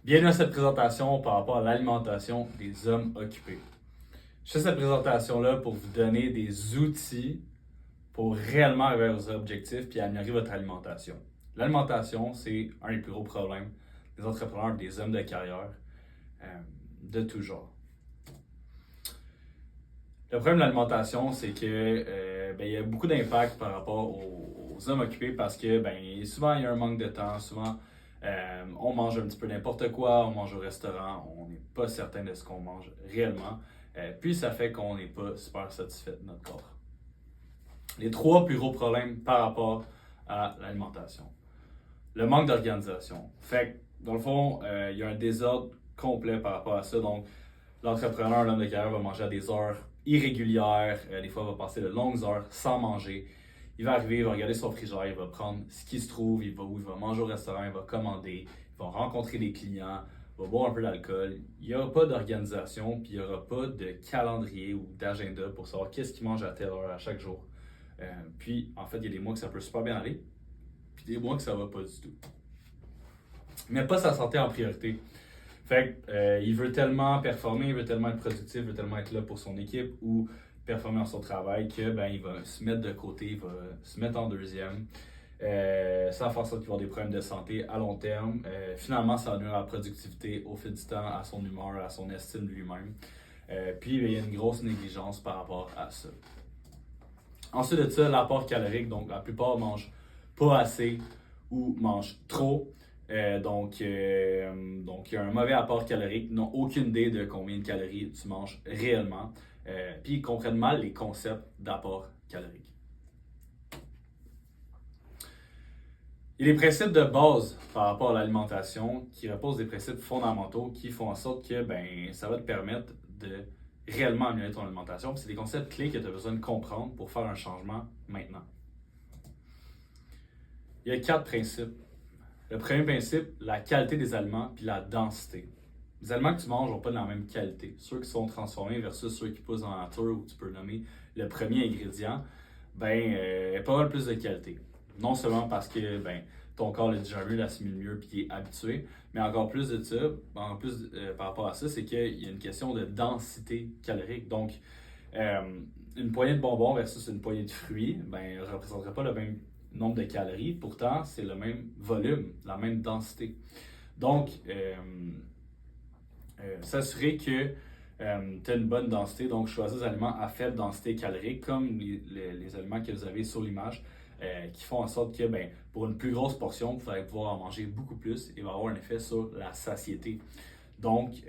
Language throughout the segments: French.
Bienvenue à cette présentation par rapport à l'alimentation des hommes occupés. Je fais cette présentation-là pour vous donner des outils pour réellement arriver à vos objectifs et améliorer votre alimentation. L'alimentation, c'est un des plus gros problèmes des entrepreneurs, des hommes de carrière, de tout genre. Le problème de l'alimentation, c'est que il y a beaucoup d'impact par rapport aux hommes occupés parce que souvent il y a un manque de temps, souvent on mange un petit peu n'importe quoi, on mange au restaurant, on n'est pas certain de ce qu'on mange réellement, puis ça fait qu'on n'est pas super satisfait de notre corps. Les trois plus gros problèmes par rapport à l'alimentation. Le manque d'organisation. Fait que, dans le fond, il y a un désordre complet par rapport à ça. Donc, l'entrepreneur, l'homme de carrière va manger à des heures irrégulières, des fois il va passer de longues heures sans manger. Il va arriver, il va regarder son frigidaire, il va prendre ce qui se trouve, il va manger au restaurant, il va commander, il va rencontrer des clients, il va boire un peu d'alcool. Il n'y aura pas d'organisation, puis il n'y aura pas de calendrier ou d'agenda pour savoir qu'est-ce qu'il mange à telle heure à chaque jour. Puis, en fait, il y a des mois que ça peut super bien aller, puis des mois que ça va pas du tout. Mais pas sa santé en priorité. Fait que, il veut tellement performer, il veut tellement être productif, il veut tellement être là pour son équipe ou performer dans son travail que il va se mettre de côté, il va se mettre en deuxième. Ça fait en sorte qu'il va avoir des problèmes de santé à long terme. Finalement, ça va nuire à la productivité, au fil du temps, à son humeur, à son estime de lui-même. Puis, il y a une grosse négligence par rapport à ça. Ensuite de ça, l'apport calorique. Donc, la plupart mangent pas assez ou mangent trop. Donc, il y a un mauvais apport calorique. Ils n'ont aucune idée de combien de calories tu manges réellement. Puis, ils comprennent mal les concepts d'apport calorique. Il y a des principes de base par rapport à l'alimentation qui reposent des principes fondamentaux qui font en sorte que ça va te permettre de réellement améliorer ton alimentation. Puis c'est des concepts clés que tu as besoin de comprendre pour faire un changement maintenant. Il y a 4 principes. Le premier principe, la qualité des aliments puis la densité. Les aliments que tu manges n'ont pas de la même qualité. Ceux qui sont transformés versus ceux qui poussent dans la nature, ou tu peux nommer le premier ingrédient, il y a pas mal plus de qualité. Non seulement parce que ton corps l'a déjà mieux, l'assimile mieux puis il est habitué, mais encore plus de ça, par rapport à ça, c'est qu'il y a une question de densité calorique. Donc, une poignée de bonbons versus une poignée de fruits, ne représenterait pas le même nombre de calories, pourtant c'est le même volume, la même densité. Donc, s'assurer que tu as une bonne densité, donc choisir des aliments à faible densité calorique, comme les aliments que vous avez sur l'image, qui font en sorte que pour une plus grosse portion, vous allez pouvoir en manger beaucoup plus et va avoir un effet sur la satiété. Donc,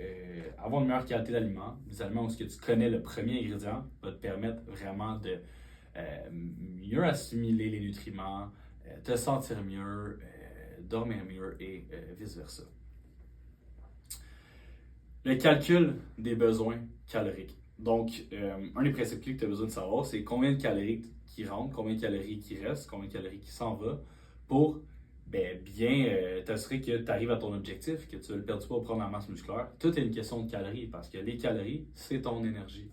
avoir une meilleure qualité d'aliments, des aliments où ce que tu connais le premier ingrédient, va te permettre vraiment de mieux assimiler les nutriments, te sentir mieux, dormir mieux et vice-versa. Le calcul des besoins caloriques. Donc, un des principes clés que tu as besoin de savoir, c'est combien de calories qui rentrent, combien de calories qui restent, combien de calories qui s'en va pour bien t'assurer que tu arrives à ton objectif, que tu veux perdre du poids ou prendre la masse musculaire. Tout est une question de calories parce que les calories, c'est ton énergie.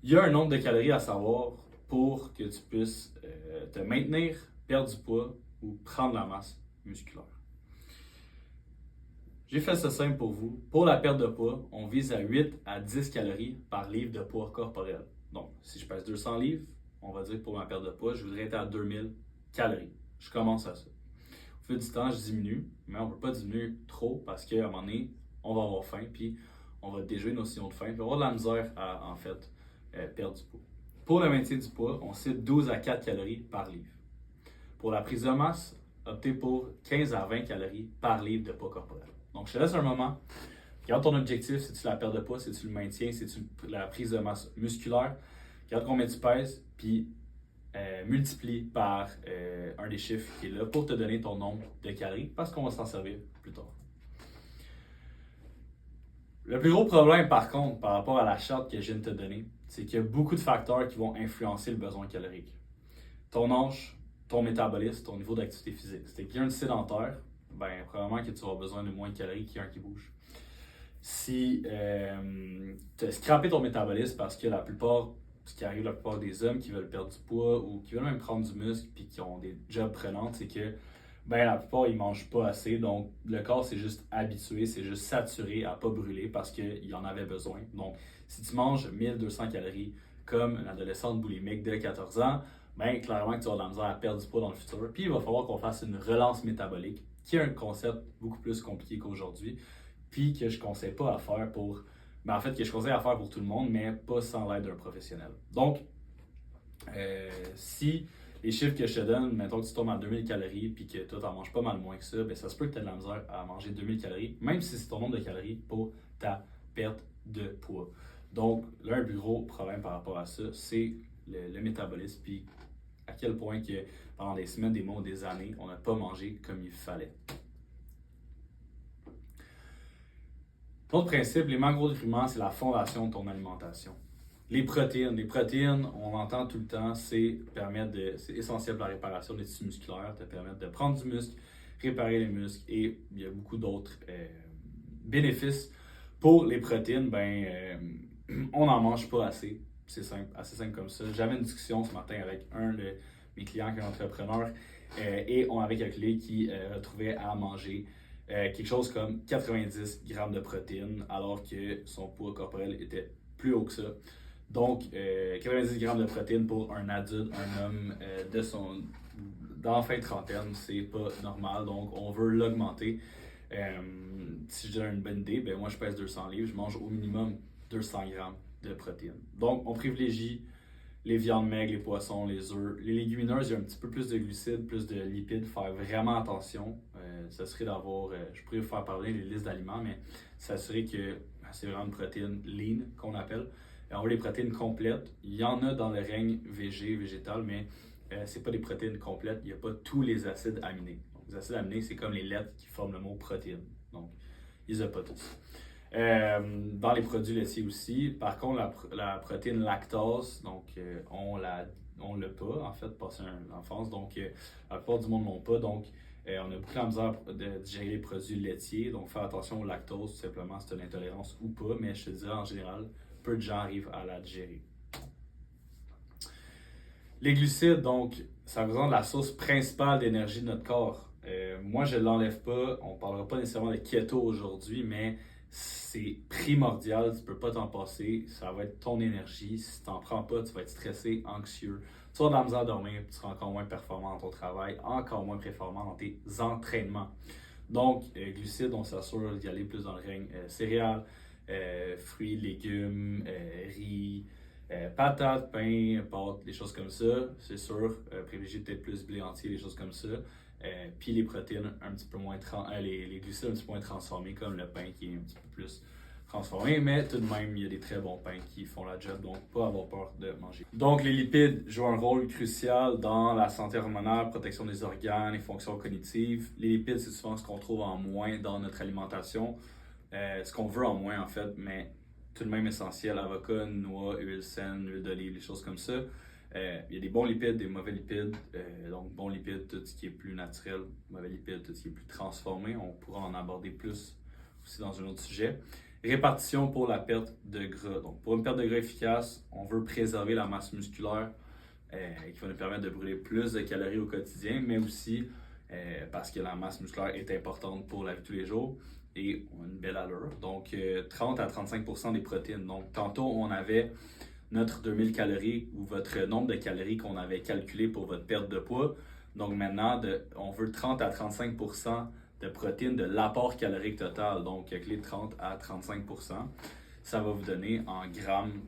Il y a un nombre de calories à savoir pour que tu puisses te maintenir, perdre du poids ou prendre la masse musculaire. J'ai fait ça simple pour vous. Pour la perte de poids, on vise à 8 à 10 calories par livre de poids corporel. Donc, si je pèse 200 livres, on va dire que pour ma perte de poids, je voudrais être à 2000 calories. Je commence à ça. Au fil du temps, je diminue, mais on ne peut pas diminuer trop parce qu'à un moment donné, on va avoir faim, puis on va déjouer nos signaux de faim, puis on va avoir de la misère à, perdre du poids. Pour le maintien du poids, on cite 12 à 4 calories par livre. Pour la prise de masse, optez pour 15 à 20 calories par livre de poids corporel. Donc, je te laisse un moment. Regarde ton objectif. C'est-tu la perte de poids? C'est-tu le maintien? C'est-tu la prise de masse musculaire? Regarde combien tu pèses, puis multiplie par un des chiffres qui est là pour te donner ton nombre de calories parce qu'on va s'en servir plus tard. Le plus gros problème, par contre, par rapport à la charte que je viens de te donner, c'est qu'il y a beaucoup de facteurs qui vont influencer le besoin calorique. Ton âge, ton métabolisme, ton niveau d'activité physique. Si tu es quelqu'un de sédentaire, probablement que tu vas avoir besoin de moins de calories qu'un qui bouge. Si tu as scrappé ton métabolisme parce que ce qui arrive la plupart des hommes qui veulent perdre du poids ou qui veulent même prendre du muscle puis qui ont des jobs prenantes, c'est que ben la plupart, ils mangent pas assez. Donc, le corps s'est juste habitué, c'est juste saturé à pas brûler parce qu'il en avait besoin. Donc, si tu manges 1200 calories comme une adolescente boulimique de 14 ans, ben clairement que tu vas avoir de la misère à perdre du poids dans le futur. Puis, il va falloir qu'on fasse une relance métabolique, qui est un concept beaucoup plus compliqué qu'aujourd'hui, puis que je ne conseille pas à faire pour... Ben, en fait, que je conseille à faire pour tout le monde, mais pas sans l'aide d'un professionnel. Donc, si les chiffres que je te donne, mettons que tu tombes à 2000 calories puis que toi, tu en manges pas mal moins que ça, ben ça se peut que tu aies de la misère à manger 2000 calories, même si c'est ton nombre de calories pour ta perte de poids. Donc, là, un plus gros problème par rapport à ça, c'est le métabolisme, puis à quel point que pendant des semaines, des mois, des années, on n'a pas mangé comme il fallait. L'autre principe, les macronutriments, c'est la fondation de ton alimentation. Les protéines, on entend tout le temps, c'est essentiel pour la réparation des tissus musculaires, te permettre de prendre du muscle, réparer les muscles et il y a beaucoup d'autres bénéfices. Pour les protéines, on n'en mange pas assez. C'est simple, assez simple comme ça. J'avais une discussion ce matin avec un de mes clients qui est entrepreneur et on avait calculé qu'il retrouvait à manger quelque chose comme 90 grammes de protéines alors que son poids corporel était plus haut que ça. Donc, 90 grammes de protéines pour un adulte, un homme dans la fin trentaine, c'est pas normal. Donc, on veut l'augmenter. Si je donne une bonne idée, moi je pèse 200 livres, je mange au minimum 200 grammes de protéines. Donc, on privilégie les viandes maigres, les poissons, les œufs. Les légumineuses, il y a un petit peu plus de glucides, plus de lipides. Faire vraiment attention. Ça serait d'avoir, je pourrais vous faire parler des listes d'aliments, mais s'assurer que c'est vraiment une protéine lean qu'on appelle. On veut les protéines complètes. Il y en a dans le règne végétal, mais ce n'est pas des protéines complètes. Il n'y a pas tous les acides aminés. Donc, les acides aminés, c'est comme les lettres qui forment le mot protéine. Donc, ils n'ont pas tous. Dans les produits laitiers aussi. Par contre, la protéine lactose, donc on l'a pas, en fait, passé l'enfance. Donc, la plupart du monde ne l'ont pas. Donc, on a beaucoup de misère de digérer les produits laitiers. Donc, faire attention au lactose, tout simplement, si tu as une intolérance ou pas. Mais je te dirais, en général, peu de gens arrivent à la digérer. Les glucides, donc, ça représente la source principale d'énergie de notre corps. Moi, je ne l'enlève pas. On ne parlera pas nécessairement de keto aujourd'hui, mais c'est primordial. Tu ne peux pas t'en passer. Ça va être ton énergie. Si tu n'en prends pas, tu vas être stressé, anxieux. Tu vas avoir de la misère à dormir, tu seras encore moins performant dans ton travail, encore moins performant dans tes entraînements. Donc, glucides, on s'assure d'y aller plus dans le règne céréales, fruits, légumes, riz, patates, pain, pâtes, des choses comme ça. C'est sûr, privilégier peut-être plus blé entier, des choses comme ça. Puis les protéines un petit peu moins les glucides un petit peu moins transformés, comme le pain qui est un petit peu plus transformé, mais tout de même, il y a des très bons pains qui font la job, donc pas avoir peur de manger. Donc les lipides jouent un rôle crucial dans la santé hormonale, protection des organes et fonctions cognitives. Les lipides, c'est souvent ce qu'on trouve en moins dans notre alimentation, ce qu'on veut en moins en fait, mais tout de même essentiel, avocat, noix, huile saine, huile d'olive, des choses comme ça. Il y a des bons lipides, des mauvais lipides. Donc, bons lipides, tout ce qui est plus naturel. Mauvais lipides, tout ce qui est plus transformé. On pourra en aborder plus aussi dans un autre sujet. Répartition pour la perte de gras. Donc, pour une perte de gras efficace, on veut préserver la masse musculaire qui va nous permettre de brûler plus de calories au quotidien, mais aussi parce que la masse musculaire est importante pour la vie de tous les jours et on a une belle allure. Donc, 30 à 35% des protéines. Donc, tantôt, on avait notre 2000 calories ou votre nombre de calories qu'on avait calculé pour votre perte de poids. Donc maintenant, on veut 30 à 35% de protéines de l'apport calorique total. Donc calculer 30 à 35%. Ça va vous donner en grammes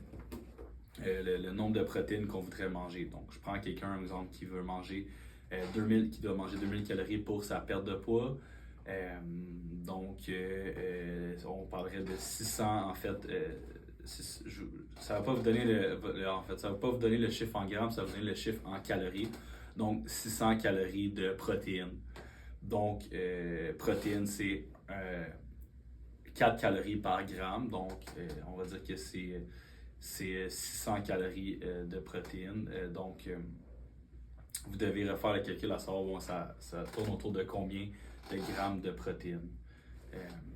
le nombre de protéines qu'on voudrait manger. Donc je prends quelqu'un, par exemple, qui veut manger qui doit manger 2000 calories pour sa perte de poids. On parlerait de 600 en fait. Ça va pas vous donner ça va pas vous donner le chiffre en grammes, ça va vous donner le chiffre en calories. Donc 600 calories de protéines. Donc protéines c'est 4 calories par gramme. Donc on va dire que c'est 600 calories de protéines. Vous devez refaire le calcul à savoir ça tourne autour de combien de grammes de protéines.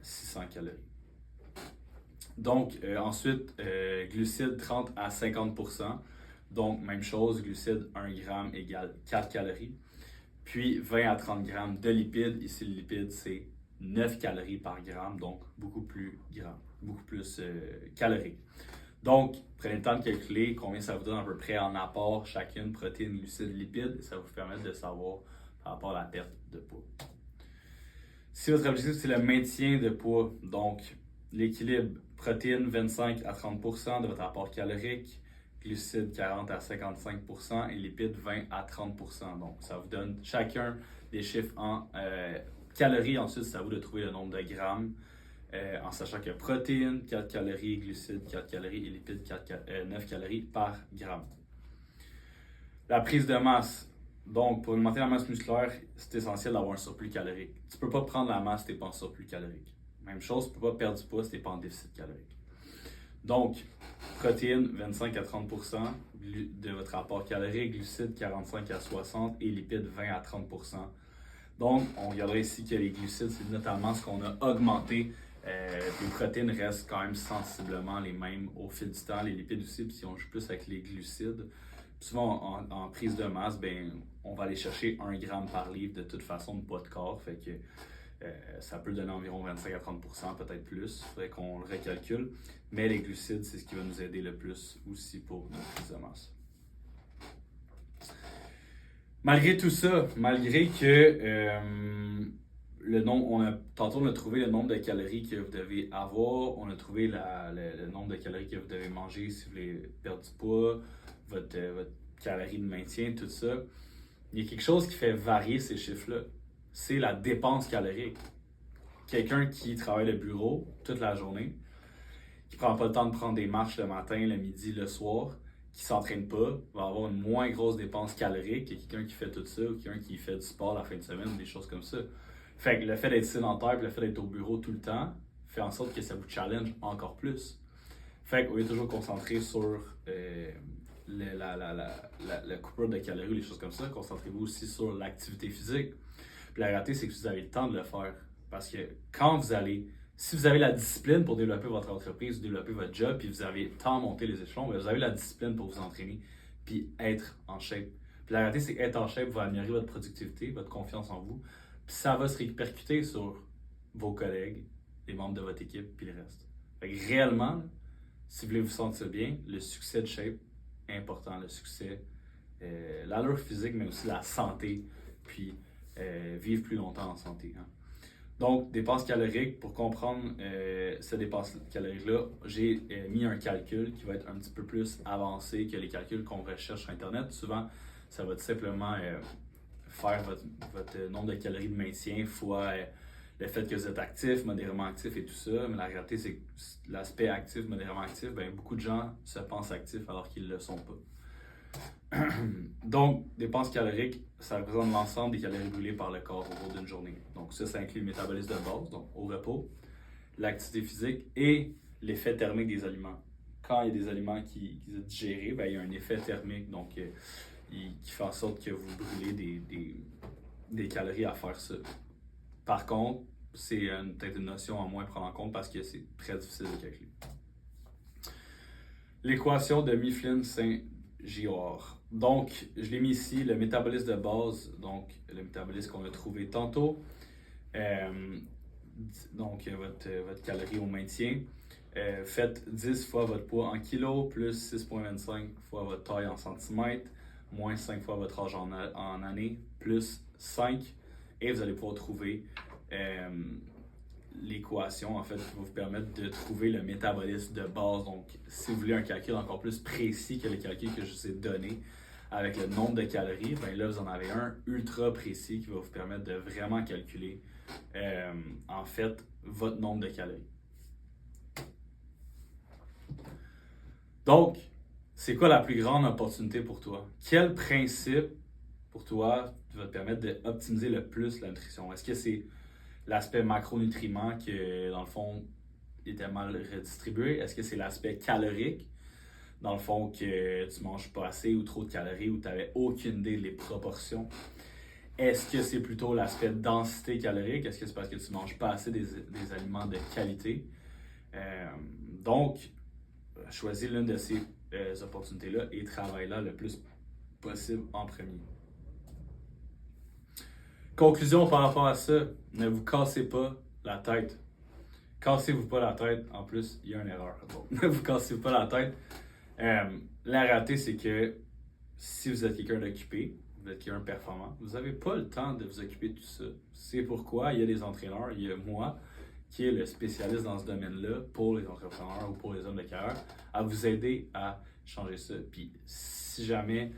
600 calories. Donc, ensuite, glucides 30 à 50%. Donc, même chose, glucides 1 gramme égale 4 calories. puis 20 à 30 grammes de lipides. Ici, le lipide, c'est 9 calories par gramme, donc beaucoup plus calorique. Donc, prenez le temps de calculer combien ça vous donne à peu près en apport chacune, protéines, glucides, lipides, et ça va vous permettre de savoir par rapport à la perte de poids. Si votre objectif, c'est le maintien de poids, donc l'équilibre protéines 25 à 30% de votre apport calorique, glucides 40 à 55% et lipides 20 à 30%. Donc, ça vous donne chacun des chiffres en calories. Ensuite, c'est à vous de trouver le nombre de grammes. En sachant que protéines, 4 calories, glucides, 4 calories et lipides, 9 calories par gramme. La prise de masse. Donc, pour augmenter la masse musculaire, c'est essentiel d'avoir un surplus calorique. Tu ne peux pas prendre la masse si tu n'es pas en surplus calorique. Même chose, tu ne peux pas perdre du poids si tu n'es pas en déficit calorique. Donc, protéines, 25 à 30% de votre apport calorique, glucides, 45 à 60% et lipides, 20 à 30%. Donc, on regardera ici que les glucides, c'est notamment ce qu'on a augmenté. Les protéines restent quand même sensiblement les mêmes au fil du temps. Les lipides aussi, puis si on joue plus avec les glucides, souvent en prise de masse, ben, on va aller chercher 1 gramme par livre de toute façon de poids de corps. Fait que ça peut donner environ 25 à 30%, peut-être plus. Il faudrait qu'on le recalcule. Mais les glucides, c'est ce qui va nous aider le plus aussi pour notre prise de masse. Malgré tout ça, malgré que tantôt on a trouvé le nombre de calories que vous devez avoir, on a trouvé le nombre de calories que vous devez manger si vous voulez perdre du poids, votre calorie de maintien, tout ça. Il y a quelque chose qui fait varier ces chiffres-là, c'est la dépense calorique. Quelqu'un qui travaille le bureau toute la journée, qui ne prend pas le temps de prendre des marches le matin, le midi, le soir, qui ne s'entraîne pas, va avoir une moins grosse dépense calorique que quelqu'un qui fait tout ça ou quelqu'un qui fait du sport la fin de semaine ou des choses comme ça. Fait que le fait d'être sédentaire et le fait d'être au bureau tout le temps fait en sorte que ça vous challenge encore plus. Fait qu'au lieu de toujours concentrer sur la coupure de calories ou les choses comme ça, concentrez-vous aussi sur l'activité physique. Puis la réalité, c'est que vous avez le temps de le faire. Parce que si vous avez la discipline pour développer votre entreprise, développer votre job, puis vous avez le temps de monter les échelons, vous avez la discipline pour vous entraîner, puis être en shape. Puis la réalité, c'est qu'être en shape va améliorer votre productivité, votre confiance en vous, puis ça va se répercuter sur vos collègues, les membres de votre équipe, puis le reste. Fait que réellement, si vous voulez vous sentir bien, le succès de shape est important. Le succès, l'allure physique, mais aussi la santé, puis vivre plus longtemps en santé. Hein. Donc, dépenses caloriques, pour comprendre cette dépense calorique-là, j'ai mis un calcul qui va être un petit peu plus avancé que les calculs qu'on recherche sur Internet. Souvent, ça va tout simplement faire votre nombre de calories de maintien fois le fait que vous êtes actif, modérément actif et tout ça. Mais la réalité, c'est que l'aspect actif, modérément actif, ben, beaucoup de gens se pensent actifs alors qu'ils ne le sont pas. Donc, dépenses caloriques, ça représente l'ensemble des calories brûlées par le corps au cours d'une journée. Donc ça inclut le métabolisme de base, donc au repos, l'activité physique et l'effet thermique des aliments. Quand il y a des aliments qui sont digérés, ben, il y a un effet thermique donc, qui fait en sorte que vous brûlez des calories à faire ça. Par contre, c'est peut-être une notion en moins à prendre en compte parce que c'est très difficile de calculer. L'équation de Mifflin-Saint-Giroir. Donc, je l'ai mis ici, le métabolisme de base, donc le métabolisme qu'on a trouvé tantôt. Donc, votre calorie au maintien. Faites 10 fois votre poids en kilos, plus 6,25 fois votre taille en centimètres, moins 5 fois votre âge en année, plus 5. Et vous allez pouvoir trouver l'équation en fait qui va vous permettre de trouver le métabolisme de base. Donc, si vous voulez un calcul encore plus précis que le calcul que je vous ai donné avec le nombre de calories, bien là, vous en avez un ultra précis qui va vous permettre de vraiment calculer en fait votre nombre de calories. Donc, c'est quoi la plus grande opportunité pour toi? Quel principe pour toi va te permettre d'optimiser le plus la nutrition? Est-ce que c'est l'aspect macronutriments que, dans le fond, était mal redistribué? Est-ce que c'est l'aspect calorique? Dans le fond, que tu manges pas assez ou trop de calories ou tu n'avais aucune idée des proportions? Est-ce que c'est plutôt l'aspect densité calorique? Est-ce que c'est parce que tu ne manges pas assez des aliments de qualité? Donc, choisis l'une de ces opportunités-là et travaille là le plus possible en premier. Conclusion par rapport à ça, ne vous cassez pas la tête. Cassez-vous pas la tête. En plus, il y a une erreur. Bon, ne vous cassez pas la tête. La réalité, c'est que si vous êtes quelqu'un d'occupé, vous êtes quelqu'un de performant, vous n'avez pas le temps de vous occuper de tout ça. C'est pourquoi il y a des entraîneurs, il y a moi, qui est le spécialiste dans ce domaine-là pour les entrepreneurs ou pour les hommes de carrière, à vous aider à changer ça. Puis si jamais,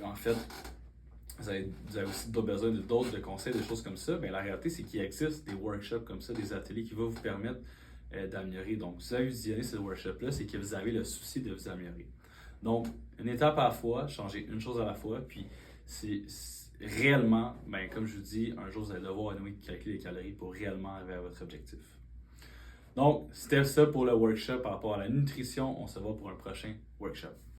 en fait, vous avez aussi besoin d'autres de conseils, des choses comme ça, bien, la réalité, c'est qu'il existe des workshops comme ça, des ateliers qui vont vous permettre d'améliorer. Donc, si vous avez visionné ces workshops-là, c'est que vous avez le souci de vous améliorer. Donc, une étape à la fois, changer une chose à la fois, puis c'est réellement, ben, comme je vous dis, un jour, vous allez devoir calculer les calories pour réellement arriver à votre objectif. Donc, c'était ça pour le workshop par rapport à la nutrition. On se voit pour un prochain workshop.